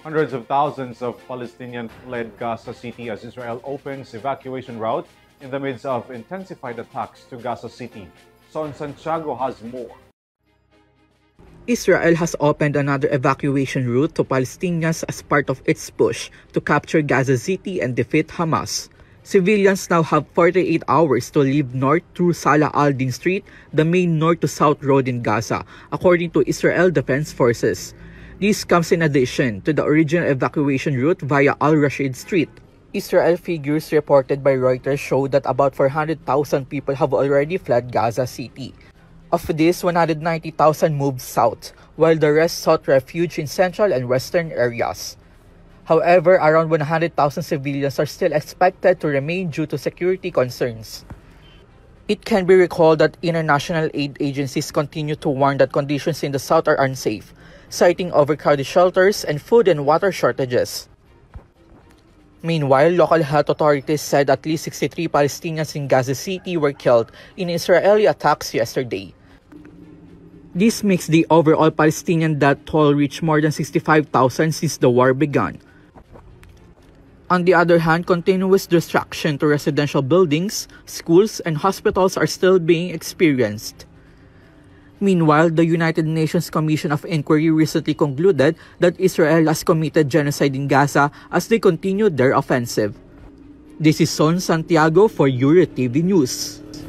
Hundreds of thousands of Palestinians fled Gaza City as Israel opens evacuation route in the midst of intensified attacks to Gaza City. Son Santiago has more. Israel has opened another evacuation route to Palestinians as part of its push to capture Gaza City and defeat Hamas. Civilians now have 48 hours to leave north through Salah al-Din Street, the main north-to-south road in Gaza, according to Israel Defense Forces. This comes in addition to the original evacuation route via Al-Rashid Street. Israel figures reported by Reuters show that about 400,000 people have already fled Gaza City. Of this, 190,000 moved south, while the rest sought refuge in central and western areas. However, around 100,000 civilians are still expected to remain due to security concerns. It can be recalled that international aid agencies continue to warn that conditions in the south are unsafe, citing overcrowded shelters and food and water shortages. Meanwhile, local health authorities said at least 63 Palestinians in Gaza City were killed in Israeli attacks yesterday. This makes the overall Palestinian death toll reach more than 65,000 since the war began. On the other hand, continuous destruction to residential buildings, schools, and hospitals are still being experienced. Meanwhile, the United Nations Commission of Inquiry recently concluded that Israel has committed genocide in Gaza as they continued their offensive. This is Son Santiago for Euro TV News.